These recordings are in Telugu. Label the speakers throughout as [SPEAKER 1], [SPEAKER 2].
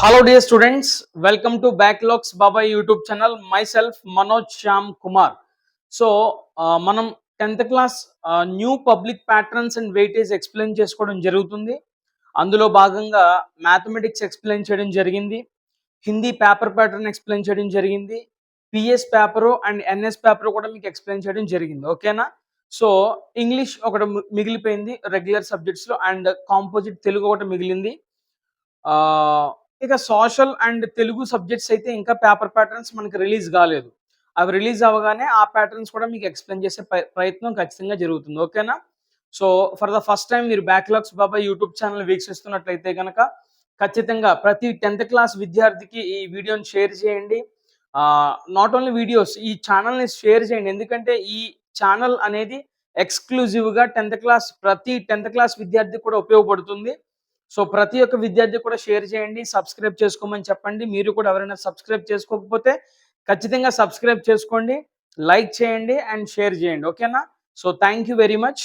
[SPEAKER 1] Hello dear students, welcome to Backlogs Baba YouTube channel. Myself Manoj Shyam Kumar. So మనం 10th class new public patterns and weightage explain చేసుకోవడం జరుగుతుంది. అందులో భాగంగా మ్యాథమెటిక్స్ ఎక్స్ప్లెయిన్ చేయడం జరిగింది, హిందీ పేపర్ ప్యాటర్న్ ఎక్స్ప్లెయిన్ చేయడం జరిగింది, PS paper and NS paper కూడా మీకు ఎక్స్ప్లెయిన్ చేయడం జరిగింది. ఓకేనా? సో ఇంగ్లీష్ ఒకటి మిగిలిపోయింది రెగ్యులర్ సబ్జెక్ట్స్లో, అండ్ కాంపోజిట్ తెలుగు ఒకటి మిగిలింది. ఇక సోషల్ అండ్ తెలుగు సబ్జెక్ట్స్ అయితే ఇంకా పేపర్ ప్యాటర్న్స్ మనకి రిలీజ్ కాలేదు. అవి రిలీజ్ అవ్వగానే ఆ ప్యాటర్న్స్ కూడా మీకు ఎక్స్ప్లెయిన్ చేసే ప్రయత్నం ఖచ్చితంగా జరుగుతుంది. ఓకేనా? So for the first time మీరు బ్యాక్లాగ్స్ బాబా యూట్యూబ్ ఛానల్ వీక్షిస్తున్నట్లయితే కనుక ఖచ్చితంగా ప్రతి 10th క్లాస్ విద్యార్థికి ఈ వీడియోని షేర్ చేయండి. నాట్ ఓన్లీ వీడియోస్, ఈ ఛానల్ని షేర్ చేయండి. ఎందుకంటే ఈ ఛానల్ అనేది ఎక్స్క్లూజివ్గా ప్రతి 10th క్లాస్ విద్యార్థికి కూడా ఉపయోగపడుతుంది. సో ప్రతి ఒక్క విద్యార్థి కూడా షేర్ చేయండి, సబ్స్క్రైబ్ చేసుకోమని చెప్పండి. మీరు కూడా ఎవరైనా సబ్స్క్రైబ్ చేసుకోకపోతే ఖచ్చితంగా సబ్స్క్రైబ్ చేసుకోండి, లైక్ చేయండి అండ్ షేర్ చేయండి. ఓకేనా? So thank you very much.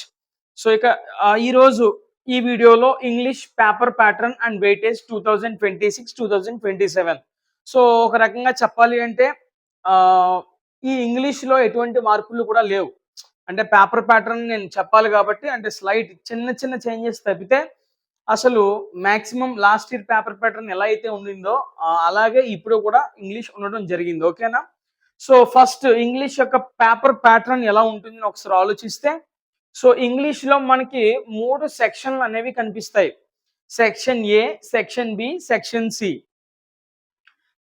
[SPEAKER 1] So ఇక ఈరోజు ఈ వీడియోలో English paper pattern and weightage 2026-2027. So ఒక రకంగా చెప్పాలి అంటే ఈ ఇంగ్లీష్లో ఎటువంటి మార్పులు కూడా లేవు. అంటే పేపర్ ప్యాటర్న్ నేను చెప్పాలి కాబట్టి అంటే స్లైడ్ చిన్న చిన్న చేంజెస్ తప్పితే అసలు maximum last year paper pattern ఎలా అయితే ఉండిందో అలాగే ఇప్పుడు కూడా ఇంగ్లీష్ ఉండడం జరిగింది. ఓకేనా? సో ఫస్ట్ ఇంగ్లీష్ యొక్క పేపర్ ప్యాటర్న్ ఎలా ఉంటుంది ఒకసారి ఆలోచిస్తే, సో ఇంగ్లీష్లో మనకి 3 సెక్షన్లు అనేవి కనిపిస్తాయి. Section A, section B, section C.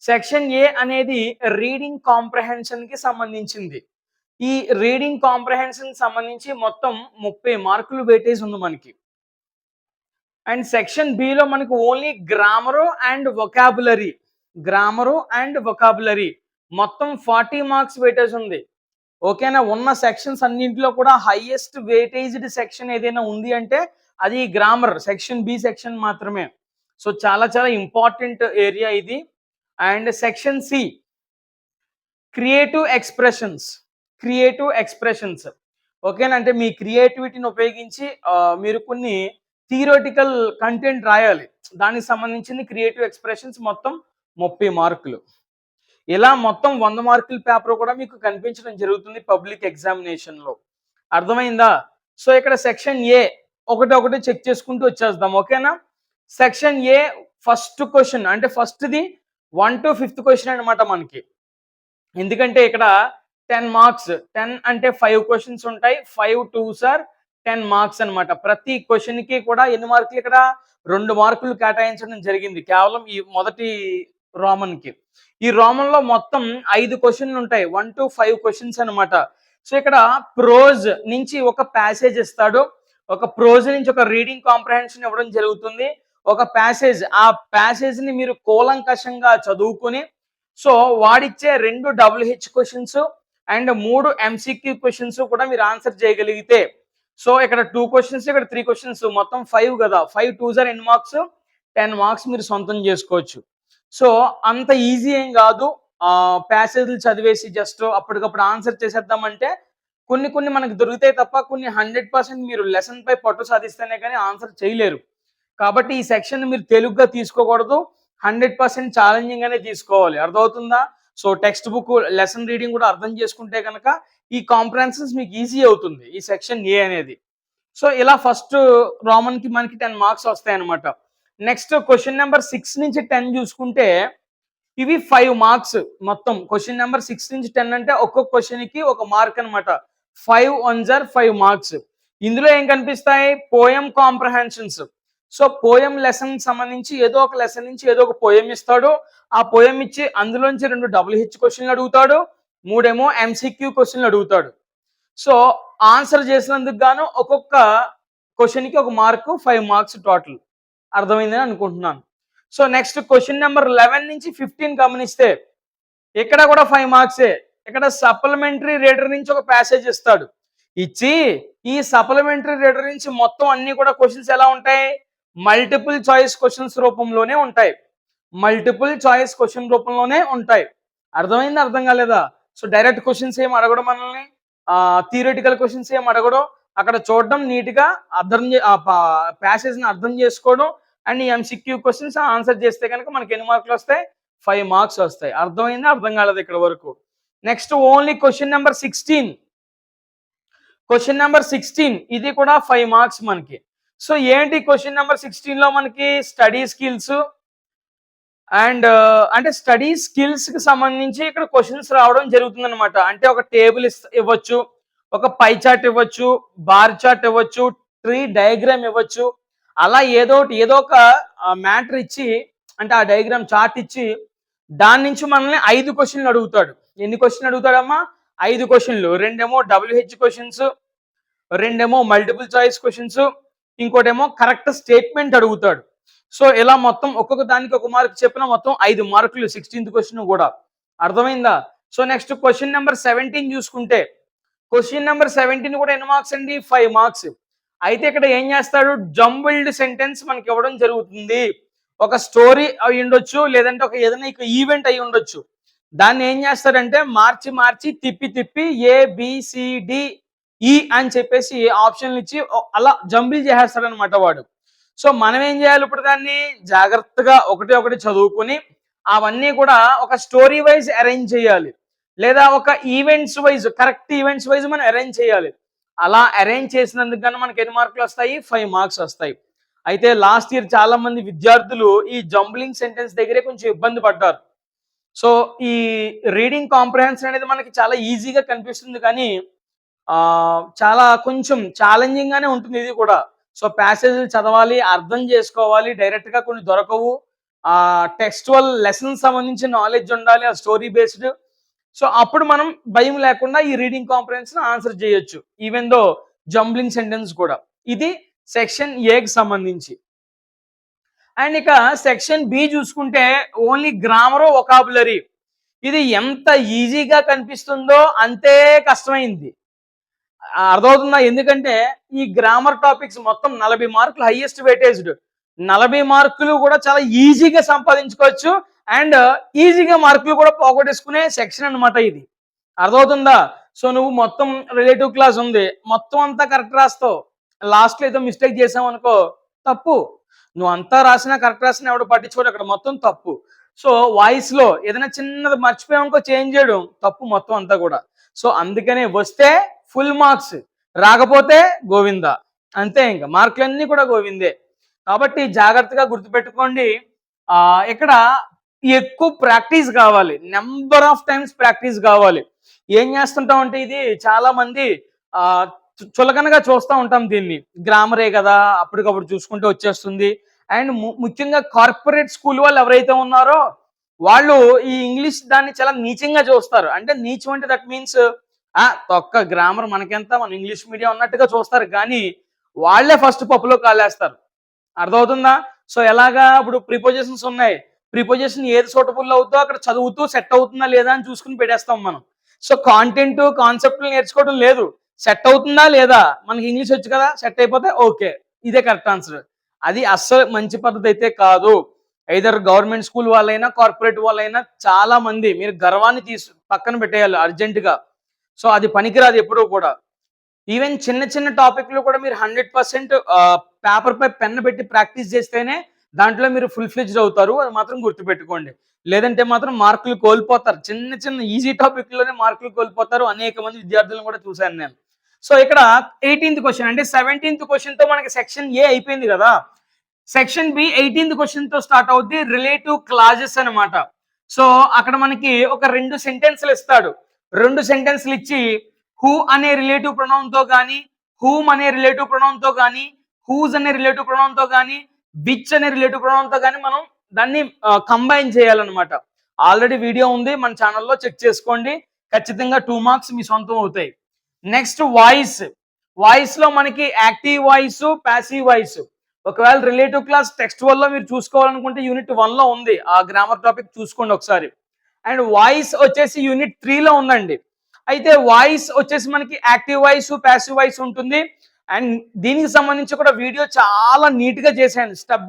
[SPEAKER 1] Section A అనేది రీడింగ్ కాంప్రహెన్షన్ కి సంబంధించింది. ఈ రీడింగ్ కాంప్రహెన్షన్ సంబంధించి మొత్తం 30 మార్కులు వెయిటేజ్ ఉంది మనకి. అండ్ సెక్షన్ బిలో మనకు ఓన్లీ గ్రామరు అండ్ వొకాబులరీ మొత్తం 40 మార్క్స్ వెయిటేజ్ ఉంది. ఓకేనా? ఉన్న సెక్షన్స్ అన్నింటిలో కూడా హైయెస్ట్ వెయిటేజ్డ్ సెక్షన్ ఏదైనా ఉంది అంటే అది గ్రామర్ సెక్షన్ బి సెక్షన్ మాత్రమే. సో చాలా చాలా ఇంపార్టెంట్ ఏరియా ఇది. And section C creative expressions. ఓకేనా? అంటే మీ క్రియేటివిటీని ఉపయోగించి మీరు కొన్ని థియరిటికల్ కంటెంట్ రాయాలి. దానికి సంబంధించింది క్రియేటివ్ ఎక్స్ప్రెషన్స్ మొత్తం 30 మార్కులు. ఇలా మొత్తం 100 మార్కుల పేపర్ కూడా మీకు కనిపించడం జరుగుతుంది పబ్లిక్ ఎగ్జామినేషన్లో. అర్థమైందా? సో ఇక్కడ సెక్షన్ ఏ ఒకటి చెక్ చేసుకుంటూ వచ్చేద్దాం. ఓకేనా? సెక్షన్ ఏ ఫస్ట్ క్వశ్చన్ అంటే ఫస్ట్ది 1 to 5th క్వశ్చన్ అనమాట మనకి. ఎందుకంటే ఇక్కడ 10 మార్క్స్, 10 అంటే 5 క్వశ్చన్స్ ఉంటాయి. 5 2s are 10 మార్క్స్ అనమాట. ప్రతి క్వశ్చన్ కి కూడా ఎన్ని మార్కులు? ఇక్కడ 2 మార్కులు కేటాయించడం జరిగింది కేవలం ఈ మొదటి రోమన్ కి. ఈ రోమన్ లో మొత్తం 5 క్వశ్చన్లు ఉంటాయి, 1 to 5 క్వశ్చన్స్ అనమాట. సో ఇక్కడ ప్రోజ్ నుంచి ఒక ప్యాసేజ్ ఇస్తాడు, ఒక ప్రోజ్ నుంచి ఒక రీడింగ్ కాంప్రహెన్షన్ ఇవ్వడం జరుగుతుంది. ఒక ప్యాసేజ్, ఆ ప్యాసేజ్ ని మీరు కూలంకషంగా చదువుకుని సో వాడిచ్చే 2 WH questions and 3 MCQ questions కూడా మీరు ఆన్సర్ చేయగలిగితే, సో ఇక్కడ 2 క్వశ్చన్స్, ఇక్కడ 3 క్వశ్చన్స్, మొత్తం 5 కదా. 5 2s are ఎన్ని మార్క్స్? 10 మార్క్స్ మీరు సొంతం చేసుకోవచ్చు. సో అంత ఈజీ ఏం కాదు ప్యాసేజ్లు చదివేసి జస్ట్ అప్పటికప్పుడు ఆన్సర్ చేసేద్దామంటే. కొన్ని మనకు దొరుకుతాయి తప్ప కొన్ని 100% మీరు లెసన్ పై పట్టు సాధిస్తేనే కానీ ఆన్సర్ చేయలేరు. కాబట్టి ఈ సెక్షన్ మీరు తెలుగుగా తీసుకోకూడదు, 100% ఛాలెంజింగ్ అనే తీసుకోవాలి. అర్థమవుతుందా? So text book lesson reading కూడా అర్థం చేసుకుంటే కనుక ఈ కాంప్రహెన్షన్స్ మీకు ఈజీ అవుతుంది ఈ సెక్షన్ ఏ అనేది. సో ఇలా ఫస్ట్ రోమన్ కి మనకి 10 మార్క్స్ వస్తాయి అనమాట. నెక్స్ట్ క్వశ్చన్ నెంబర్ 6 నుంచి 10 చూసుకుంటే ఇవి 5 మార్క్స్. మొత్తం క్వశ్చన్ నెంబర్ 6 నుంచి 10 అంటే ఒక్కొక్క క్వశ్చన్ కి ఒక మార్క్ అనమాట. 5 1s are 5 మార్క్స్. ఇందులో ఏం కనిపిస్తాయి? Poem comprehensions. So poem lesson సంబంధించి ఏదో ఒక లెసన్ నుంచి ఏదో ఒక పోయం ఇస్తాడు. ఆ పోయం ఇచ్చి అందులోంచి 2 WH క్వశ్చన్లు అడుగుతాడు, 3 MCQ క్వశ్చన్లు అడుగుతాడు. సో ఆన్సర్ చేసినందుకు గాను ఒక్కొక్క క్వశ్చన్ కి ఒక మార్కు, 5 మార్క్స్ టోటల్. అర్థమైందని అనుకుంటున్నాను. సో నెక్స్ట్ క్వశ్చన్ నెంబర్ 11 నుంచి 15 గమనిస్తే ఇక్కడ కూడా 5 మార్క్సే. ఇక్కడ సప్లిమెంటరీ రీడర్ నుంచి ఒక ప్యాసేజ్ ఇస్తాడు, ఇచ్చి ఈ సప్లిమెంటరీ రీడర్ నుంచి మొత్తం అన్ని కూడా క్వశ్చన్స్ ఎలా ఉంటాయి? మల్టిపుల్ చాయిస్ క్వశ్చన్స్ రూపంలోనే ఉంటాయి. అర్థమైంది? అర్థం కాలేదా? సో డైరెక్ట్ క్వశ్చన్స్ ఏం అడగడం మనల్ని, థియరిటికల్ క్వశ్చన్స్ ఏం అడగడం. అక్కడ చూడడం, నీట్గా అర్థం ప్యాసేజ్ని అర్థం చేసుకోవడం అండ్ ఈ ఎంసీక్యూ క్వశ్చన్స్ ఆన్సర్ చేస్తే కనుక మనకి ఎన్ని మార్కులు వస్తాయి? 5 మార్క్స్ వస్తాయి. అర్థమైందా? అర్థం కాలేదు ఇక్కడ వరకు. Next only question number 16. Question number 16 ఇది కూడా 5 మార్క్స్ మనకి. సో ఏంటి క్వశ్చన్ నెంబర్ 16 లో మనకి స్టడీ స్కిల్స్ అండ్ అంటే స్టడీ స్కిల్స్ కి సంబంధించి ఇక్కడ క్వశ్చన్స్ రావడం జరుగుతుంది అనమాట. అంటే ఒక టేబుల్ ఇవ్వచ్చు, ఒక పై చార్ట్ ఇవ్వచ్చు, బార్ చార్ట్ ఇవ్వచ్చు, ట్రీ డయాగ్రామ్ ఇవ్వచ్చు. అలా ఏదో ఒక మ్యాటర్ ఇచ్చి, అంటే ఆ డయాగ్రామ్ చార్ట్ ఇచ్చి దాని నుంచి మనల్ని 5 క్వశ్చన్లు అడుగుతాడు. ఎన్ని క్వశ్చన్లు అడుగుతాడమ్మా? 5 క్వశ్చన్లు. రెండేమో WH క్వశ్చన్స్, రెండేమో మల్టిపుల్ చాయిస్ క్వశ్చన్స్, ఇంకోటేమో కరెక్ట్ స్టేట్మెంట్ అడుగుతాడు. సో ఇలా మొత్తం ఒక్కొక్క దానికి ఒక మార్క్ చెప్పిన మొత్తం 5 మార్కులు 16th క్వశ్చన్ కూడా. అర్థమైందా? సో నెక్స్ట్ క్వశ్చన్ నెంబర్ 17 చూసుకుంటే, క్వశ్చన్ నెంబర్ 17 కూడా ఎన్ని మార్క్స్ అండి? 5 మార్క్స్. అయితే ఇక్కడ ఏం చేస్తాడు? జంబుల్డ్ సెంటెన్స్ మనకి ఇవ్వడం జరుగుతుంది. ఒక స్టోరీ అయి ఉండొచ్చు, లేదంటే ఒక ఏదైనా ఈవెంట్ అయి ఉండొచ్చు. దాన్ని ఏం చేస్తాడంటే మార్చి తిప్పి ABCDE అని చెప్పేసి ఆప్షన్లు ఇచ్చి అలా జంబుల్ చేసేస్తాడు అనమాట వాడు. సో మనం ఏం చేయాలి? ఇప్పుడు దాన్ని జాగ్రత్తగా ఒకటి చదువుకుని అవన్నీ కూడా ఒక స్టోరీ వైజ్ అరేంజ్ చేయాలి, లేదా ఒక events wise, correct events wise మనం అరేంజ్ చేయాలి. అలా అరేంజ్ చేసినందుకు గాను మనకి ఎన్ని మార్కులు వస్తాయి? 5 మార్క్స్ వస్తాయి. అయితే లాస్ట్ ఇయర్ చాలా మంది విద్యార్థులు ఈ జంబ్లింగ్ సెంటెన్స్ దగ్గరే కొంచెం ఇబ్బంది పడ్డారు. సో ఈ రీడింగ్ కాంప్రహెన్షన్ అనేది మనకి చాలా ఈజీగా కనిపిస్తుంది, కానీ చాలా కొంచెం ఛాలెంజింగ్ గానే ఉంటుంది ఇది కూడా. సో ప్యాసేజీలు చదవాలి, అర్థం చేసుకోవాలి, డైరెక్ట్ గా కొన్ని దొరకవు. టెక్స్టువల్ లెసన్స్ సంబంధించిన నాలెడ్జ్ ఉండాలి, ఆ స్టోరీ బేస్డ్. సో అప్పుడు మనం భయం లేకుండా ఈ రీడింగ్ కాంప్రహెన్షన్ ఆన్సర్ చేయొచ్చు, ఈవెన్ దో జంబ్లింగ్ సెంటెన్స్ కూడా. ఇది సెక్షన్ ఏకి సంబంధించి. అండ్ ఇక సెక్షన్ బి చూసుకుంటే ఓన్లీ గ్రామర్, వొకాబులరీ. ఇది ఎంత ఈజీగా కనిపిస్తుందో అంతే కష్టమైంది. అర్థమవుతుందా? ఎందుకంటే ఈ గ్రామర్ టాపిక్స్ మొత్తం 40 మార్కులు హైయెస్ట్ వెయిటేజ్డ్. 40 మార్కులు కూడా చాలా ఈజీగా సంపాదించుకోవచ్చు, అండ్ ఈజీగా మార్కులు కూడా పోగొట్టేసుకునే సెక్షన్ అనమాట ఇది. అర్థమవుతుందా? సో నువ్వు మొత్తం రిలేటివ్ క్లాస్ ఉంది, మొత్తం అంతా కరెక్ట్ రాస్తావు, లాస్ట్లో ఏదో మిస్టేక్ చేసావు అనుకో, తప్పు. నువ్వు అంతా రాసినా కరెక్ట్ రాసినా ఎవడు పట్టించుకోడు, అక్కడ మొత్తం తప్పు. సో వాయిస్ లో ఏదైనా చిన్నది మర్చిపోయామనుకో చేంజ్ చేయడం తప్పు మొత్తం అంతా కూడా. సో అందుకనే వస్తే ఫుల్ మార్క్స్, రాకపోతే గోవిందా, అంతే. ఇంకా మార్కులన్నీ కూడా గోవిందే. కాబట్టి జాగ్రత్తగా గుర్తుపెట్టుకోండి. ఇక్కడ ఎక్కువ ప్రాక్టీస్ కావాలి, నెంబర్ ఆఫ్ టైమ్స్ ప్రాక్టీస్ కావాలి. ఏం చేస్తుంటాం అంటే ఇది చాలా మంది చులకనగా చూస్తూ ఉంటాం దీన్ని. గ్రామరే కదా, అప్పటికప్పుడు చూసుకుంటే వచ్చేస్తుంది. అండ్ ముఖ్యంగా కార్పొరేట్ స్కూల్ వాళ్ళు ఎవరైతే ఉన్నారో వాళ్ళు ఈ ఇంగ్లీష్ దాన్ని చాలా నీచంగా చూస్తారు. అంటే నీచం అంటే దట్ మీన్స్ తొక్క గ్రామర్ మనకెంత, మన ఇంగ్లీష్ మీడియం అన్నట్టుగా చూస్తారు, కానీ వాళ్లే ఫస్ట్ పప్పులో కాలేస్తారు. అర్థమవుతుందా? సో ఎలాగా? ఇప్పుడు ప్రిపోజిషన్స్ ఉన్నాయి, ప్రిపోజిషన్ ఏది సూటబుల్ అవుతుందో అక్కడ చదువుతూ సెట్ అవుతుందా లేదా అని చూసుకుని పెట్టేస్తాం మనం. సో కాంటెంట్ కాన్సెప్ట్లు నేర్చుకోవడం లేదు, సెట్ అవుతుందా లేదా, మనకి ఇంగ్లీష్ వచ్చు కదా, సెట్ అయిపోతే ఓకే, ఇదే కరెక్ట్ ఆన్సర్. అది అస్సలు మంచి పద్ధతి అయితే కాదు. ఐదర్ గవర్నమెంట్ స్కూల్ వాళ్ళైనా కార్పొరేట్ వాళ్ళైనా చాలా మంది మీరు గర్వాన్ని పక్కన పెట్టేయాలి అర్జెంటుగా. సో అది పనికిరాదు ఎప్పుడూ కూడా. ఈవెన్ చిన్న టాపిక్లు కూడా మీరు 100% పేపర్పై పెన్ పెట్టి ప్రాక్టీస్ చేస్తేనే దాంట్లో మీరు ఫుల్ ఫ్లెడ్జ్డ్ అవుతారు, అది మాత్రం గుర్తుపెట్టుకోండి. లేదంటే మాత్రం మార్కులు కోల్పోతారు. చిన్న ఈజీ టాపిక్లోనే మార్కులు కోల్పోతారు. అనేక మంది విద్యార్థులను కూడా చూశాను నేను. సో ఇక్కడ 18th క్వశ్చన్, అంటే 17th క్వశ్చన్తో మనకి సెక్షన్ ఏ అయిపోయింది కదా. సెక్షన్ బి 18th క్వశ్చన్తో స్టార్ట్ అవుద్ది, రిలేటివ్ క్లాజెస్ అనమాట. సో అక్కడ మనకి ఒక 2 సెంటెన్స్లు ఇస్తాడు. 2 సెంటెన్స్లు ఇచ్చి హూ అనే రిలేటివ్ ప్రొనౌన్ తో కానీ, హూమ్ అనే రిలేటివ్ ప్రొనౌన్ తో కానీ, హూజ్ అనే రిలేటివ్ ప్రొనౌన్ తో కానీ, విచ్ అనే రిలేటివ్ ప్రొనౌన్ తో కానీ మనం దాన్ని కంబైన్ చేయాలన్నమాట. ఆల్రెడీ వీడియో ఉంది మన ఛానల్లో, చెక్ చేసుకోండి. ఖచ్చితంగా 2 మార్క్స్ మీ సొంతం అవుతాయి. Next voice. వాయిస్ లో మనకి యాక్టివ్ వాయిస్, ప్యాసివ్ వాయిస్. ఒకవేళ రిలేటివ్ క్లాస్ టెక్స్ట్ వల్ల మీరు చూసుకోవాలనుకుంటే యూనిట్ 1 లో ఉంది, ఆ గ్రామర్ టాపిక్ చూసుకోండి ఒకసారి. అండ్ వాయిస్ వచ్చేసి యూనిట్ 3 లో ఉందండి. అయితే వాయిస్ వచ్చేసి మనకి యాక్టివ్ వాయిస్, ప్యాసివ్ వాయిస్ ఉంటుంది. అండ్ దీనికి సంబంధించి కూడా వీడియో చాలా నీట్ గా చేశాను, స్టెప్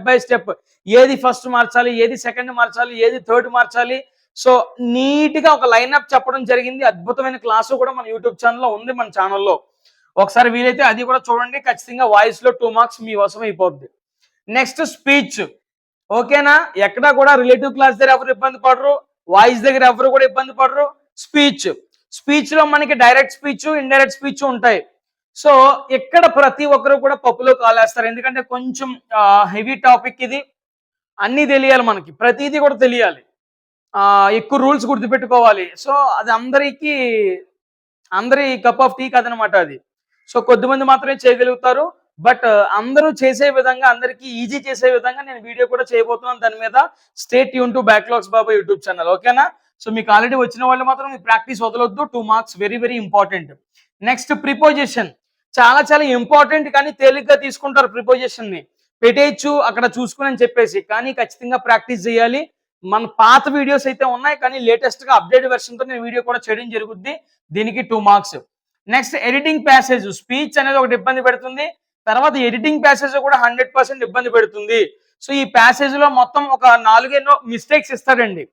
[SPEAKER 1] బై స్టెప్. ఏది ఫస్ట్ మార్చాలి, ఏది సెకండ్ మార్చాలి, ఏది థర్డ్ మార్చాలి. సో నీట్ గా ఒక లైన్అప్ చెప్పడం జరిగింది. అద్భుతమైన క్లాసు కూడా మన యూట్యూబ్ ఛానల్లో ఉంది, మన ఛానల్లో. ఒకసారి వీలైతే అది కూడా చూడండి. ఖచ్చితంగా వాయిస్ లో 2 మార్క్స్ మీ వశం అయిపోద్ది. Next speech. ఓకేనా, ఎక్కడ కూడా రిలేటివ్ క్లాస్ దగ్గర ఎవరు ఇబ్బంది పడరు, వాయిస్ దగ్గర ఎవరు కూడా ఇబ్బంది పడరు. స్పీచ్, స్పీచ్ లో మనకి డైరెక్ట్ స్పీచ్, ఇండైరెక్ట్ స్పీచ్ ఉంటాయి. సో ఇక్కడ ప్రతి ఒక్కరు కూడా పప్పులో కాలేస్తారు, ఎందుకంటే కొంచెం హెవీ టాపిక్ ఇది, అన్నీ తెలియాలి మనకి, ప్రతిదీ కూడా తెలియాలి, ఎక్కువ రూల్స్ గుర్తుపెట్టుకోవాలి. సో అది అందరి కప్ ఆఫ్ టీ కదనమాట అది. సో కొద్దిమంది మాత్రమే చేయగలుగుతారు, బట్ అందరూ చేసే విధంగా, అందరికీ ఈజీ చేసే విధంగా నేను వీడియో కూడా చేయబోతున్నాను. దాని మీద stay tune to backlogs Baba YouTube channel. ఓకేనా, సో మీకు ఆల్రెడీ వచ్చిన వాళ్ళు మాత్రం మీ ప్రాక్టీస్ వదలొద్దు. 2 marks very very important. Next preposition, చాలా చాలా ఇంపార్టెంట్, కానీ తేలిగ్గా తీసుకుంటారు ప్రిపోజిషన్ ని. పెట్టేయచ్చు అక్కడ చూసుకుని అని చెప్పేసి, కానీ ఖచ్చితంగా ప్రాక్టీస్ చేయాలి. మన పాత వీడియోస్ అయితే ఉన్నాయి, కానీ లేటెస్ట్ గా అప్డేట్ వెర్షన్ తో నేను వీడియో కూడా చేయడం జరుగుద్ది. దీనికి 2 marks. Next editing passage, speech అనేది ఒకటి ఇబ్బంది పెడుతుంది, తర్వాత ఎడిటింగ్ ప్యాసేజ్ కూడా 100% ఇబ్బంది పెడుతుంది. సో ఈ ప్యాసేజ్ లో మొత్తం ఒక 4 మిస్టేక్స్ ఇస్తాడండి.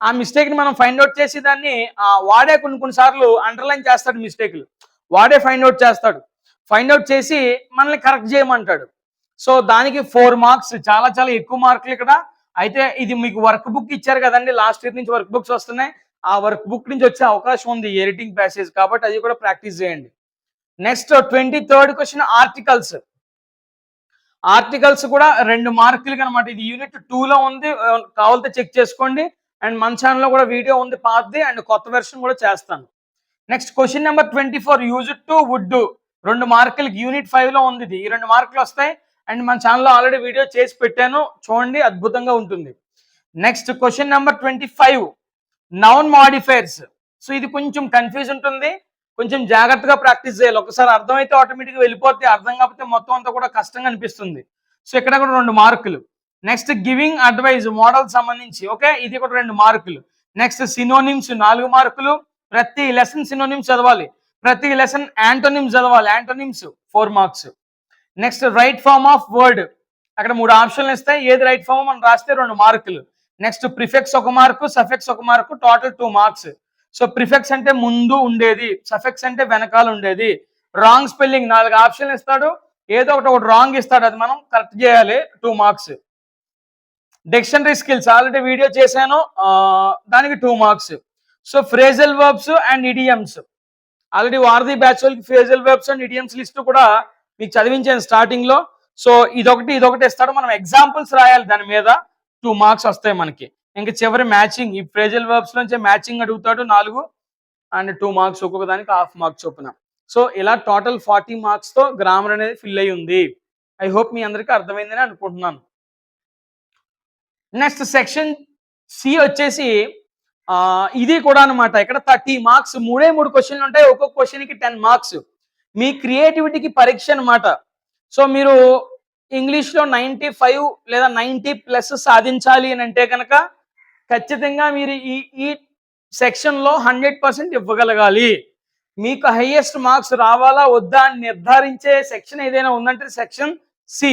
[SPEAKER 1] ఆ మిస్టేక్ ని మనం ఫైండ్ అవుట్ చేసి దాన్ని వాడే కొన్ని సార్లు అండర్లైన్ చేస్తాడు, మిస్టేక్లు వాడే ఫైండ్ అవుట్ చేస్తాడు. ఫైండ్ అవుట్ చేసి మనల్ని కరెక్ట్ చేయమంటాడు. సో దానికి 4 మార్క్స్, చాలా చాలా ఎక్కువ మార్కులు ఇక్కడ. అయితే ఇది మీకు వర్క్ బుక్ ఇచ్చారు కదండి, లాస్ట్ ఇయర్ నుంచి వర్క్ బుక్స్ వస్తున్నాయి, ఆ వర్క్ బుక్ నుంచి వచ్చే అవకాశం ఉంది ఎడిటింగ్ ప్యాసేజ్, కాబట్టి అది కూడా ప్రాక్టీస్ చేయండి. Next 23rd question articles. Articles కూడా 2 మార్కులకి అనమాట. ఇది యూనిట్ 2లో ఉంది, కావాలంటే చెక్ చేసుకోండి. అండ్ మన ఛానల్లో కూడా వీడియో ఉంది పాతది, అండ్ కొత్త వెర్షన్ కూడా చేస్తాను. Next question number 24 use to would, 2 మార్కులకి, యూనిట్ 5లో ఉంది ఇది. ఈ 2 మార్కులు వస్తాయి, అండ్ మన ఛానల్లో ఆల్రెడీ వీడియో చేసి పెట్టాను, చూడండి, అద్భుతంగా ఉంటుంది. Next question number 25 noun modifiers. So ఇది కొంచెం కన్ఫ్యూజ్ ఉంటుంది, కొంచెం జాగ్రత్తగా ప్రాక్టీస్ చేయాలి. ఒకసారి అర్థమైతే ఆటోమేటిక్గా వెళ్ళిపోతే, అర్థం కాకపోతే మొత్తం అంతా కూడా కష్టంగా అనిపిస్తుంది. సో ఇక్కడ కూడా 2 మార్కులు. నెక్స్ట్ గివింగ్ అడ్వైజ్, మోడల్ సంబంధించి, ఓకే, ఇది కూడా 2 మార్కులు. నెక్స్ట్ సినోనిమ్స్ 4 మార్కులు, ప్రతి లెసన్ సినోనిమ్స్ చదవాలి, ప్రతి లెసన్ యాంటోనిమ్స్ చదవాలి, antonyms 4 marks. Next right form of word, అక్కడ 3 ఆప్షన్లు ఇస్తాయి, ఏది రైట్ ఫార్మ్ మనం రాస్తే 2 మార్కులు. Next prefix 1 mark, suffix 1 mark, total 2 marks. So prefix అంటే ముందు ఉండేది, సఫిక్స్ అంటే వెనకాల ఉండేది. రాంగ్ స్పెల్లింగ్ 4 ఆప్షన్లు ఇస్తాడు, ఏదో ఒకటి రాంగ్ ఇస్తాడు, అది మనం కరెక్ట్ చేయాలి, 2 marks. Dictionary skills already video చేశాను, దానికి 2 marks. So phrasal verbs and idioms, already వారధి బ్యాచ్ వాళ్ళకి phrasal verbs and idioms list కూడా మీకు చదివించాను స్టార్టింగ్ లో. సో ఇదొకటి ఇస్తాడు, మనం ఎగ్జాంపుల్స్ రాయాలి, దాని మీద 2 మార్క్స్ వస్తాయి మనకి. ఇంకా చివరి మ్యాచింగ్, ఈ ఫ్రేజల్ వర్బ్స్ నుంచి మ్యాచింగ్ అడుగుతాడు 4, అండ్ 2 మార్క్స్, ఒక్కొక్క దానికి 1/2 మార్క్స్ చొప్పున. సో ఇలా టోటల్ 40 మార్క్స్ తో గ్రామర్ అనేది ఫిల్ అయి ఉంది. ఐ హోప్ మీ అందరికీ అర్థమైందని అనుకుంటున్నాను. నెక్స్ట్ సెక్షన్ సి వచ్చేసి ఇది కూడా అనమాట. ఇక్కడ 30 మార్క్స్, 3 క్వశ్చన్లు ఉంటాయి, ఒక్కొక్క క్వశ్చన్కి 10 మార్క్స్. మీ క్రియేటివిటీకి పరీక్ష అనమాట. సో మీరు ఇంగ్లీష్లో 95 లేదా 90+ సాధించాలి అని అంటే కనుక ఖచ్చితంగా మీరు ఈ సెక్షన్లో 100% ఇవ్వగలగాలి. మీకు హైయెస్ట్ మార్క్స్ రావాలా వద్దా అని నిర్ధారించే సెక్షన్ ఏదైనా ఉందంటే సెక్షన్ సి.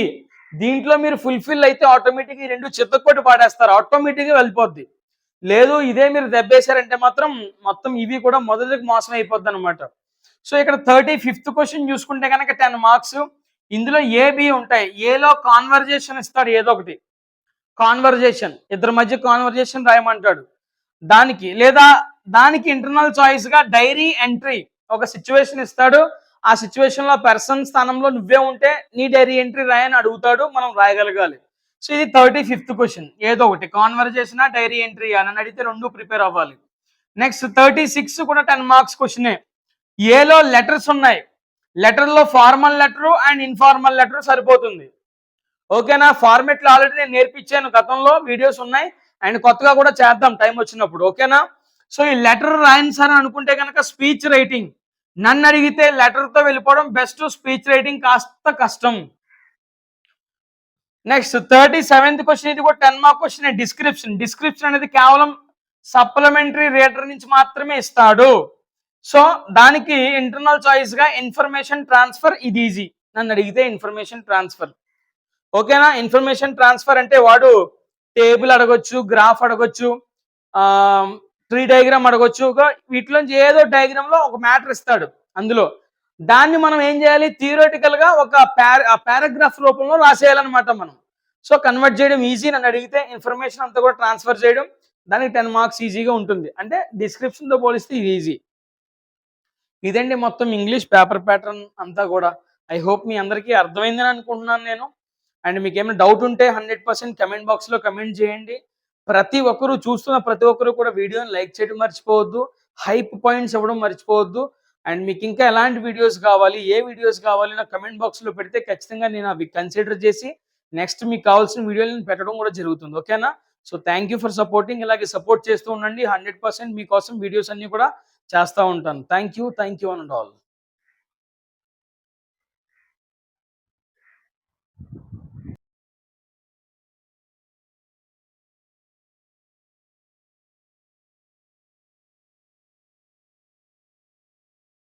[SPEAKER 1] దీంట్లో మీరు ఫుల్ఫిల్ అయితే ఆటోమేటిక్గా ఈ 2 చిత్తకొట్టి పాడేస్తారు, ఆటోమేటిక్గా వెళ్ళిపోద్ది. లేదు ఇదే మీరు దెబ్బేశారంటే మాత్రం మొత్తం ఇవి కూడా మొదటికి మోసం అయిపోద్ది అనమాట. సో ఇక్కడ 35th క్వశ్చన్ చూసుకుంటే కనుక 10 మార్క్స్. ఇందులో ఏబి ఉంటాయి. ఏలో కాన్వర్జేషన్ ఇస్తాడు, ఏదో ఒకటి కాన్వర్జేషన్, ఇద్దరి మధ్య కాన్వర్జేషన్ రాయమంటాడు. దానికి ఇంటర్నల్ చాయిస్ గా డైరీ ఎంట్రీ, ఒక సిచ్యువేషన్ ఇస్తాడు, ఆ సిచ్యువేషన్ లో పర్సన్ స్థానంలో నువ్వే ఉంటే నీ డైరీ ఎంట్రీ రాయని అడుగుతాడు, మనం రాయగలగాలి. సో ఇది 35th క్వశ్చన్, ఏదో ఒకటి కాన్వర్జేషన్ డైరీ ఎంట్రీ అని అడిగితే 2 ప్రిపేర్ అవ్వాలి. నెక్స్ట్ 36 కూడా 10 మార్క్స్ క్వశ్చనే. ఏలో లెటర్స్ ఉన్నాయి, లెటర్ లో formal letter and informal letter సరిపోతుంది. ఓకేనా, ఫార్మెట్లు ఆల్రెడీ నేను నేర్పించాను, గతంలో వీడియోస్ ఉన్నాయి, అండ్ కొత్తగా కూడా చేద్దాం టైం వచ్చినప్పుడు. ఓకేనా, సో ఈ లెటర్ రాయని సార్ అనుకుంటే కనుక స్పీచ్ రైటింగ్, నన్ను అడిగితే లెటర్ తో వెళ్ళిపోవడం బెస్ట్, స్పీచ్ రైటింగ్ కాస్త కష్టం. నెక్స్ట్ 37th క్వశ్చన్, ఇది కూడా 10 మార్క్ క్వశ్చన్. డిస్క్రిప్షన్ అనేది కేవలం సప్లిమెంటరీ రీడర్ నుంచి మాత్రమే ఇస్తాడు. సో దానికి ఇంటర్నల్ చాయిస్ గా ఇన్ఫర్మేషన్ ట్రాన్స్ఫర్, ఇది ఈజీ, నన్ను అడిగితే ఇన్ఫర్మేషన్ ట్రాన్స్ఫర్. ఓకేనా, ఇన్ఫర్మేషన్ ట్రాన్స్ఫర్ అంటే వాడు టేబుల్ అడగొచ్చు, గ్రాఫ్ అడగొచ్చు, ట్రీ డయాగ్రామ్ అడగొచ్చు, వీటిలోంచి ఏదో డయాగ్రామ్ లో ఒక మ్యాటర్ ఇస్తాడు, అందులో దాన్ని మనం ఏం చేయాలి, థియరిటికల్ గా ఒక పారాగ్రాఫ్ రూపంలో రాసేయాలన్నమాట మనం. సో కన్వర్ట్ చేయడం ఈజీ నన్ను అడిగితే. ఇన్ఫర్మేషన్ అంతా కూడా ట్రాన్స్ఫర్ చేయడం దానికి 10 మార్క్స్ ఈజీగా ఉంటుంది. అంటే డిస్క్రిప్షన్‌తో పోలిస్తే ఇది ఈజీ. ఇదండి మొత్తం ఇంగ్లీష్ పేపర్ ప్యాటర్న్ అంతా కూడా. ఐ హోప్ మీ అందరికీ అర్థమైందని అనుకుంటున్నాను నేను. అండ్ మీకేమైనా డౌట్ ఉంటే 100% కమెంట్ బాక్స్‌లో కమెంట్ చేయండి. ప్రతి ఒక్కరు చూస్తున్న ప్రతి ఒక్కరు కూడా వీడియోని లైక్ చేయడం మర్చిపోవద్దు. హైప్ పాయింట్స్ ఇవ్వడం మర్చిపోవద్దు. అండ్ మీకు ఇంకా ఎలాంటి వీడియోస్ కావాలి, ఏ వీడియోస్ కావాలి నాకు కమెంట్ బాక్స్‌లో పెడితే ఖచ్చితంగా నేను అవి కన్సిడర్ చేసి నెక్స్ట్ మీకు కావాల్సిన వీడియోలను పెట్టడం కూడా జరుగుతుంది. ఓకేనా? So thank you for supporting. ఇలాగే సపోర్ట్ చేస్తూ ఉండండి. 100% మీకోసం వీడియోస్ అన్నీ కూడా చేస్తా ఉంటాను. Thank you one and all.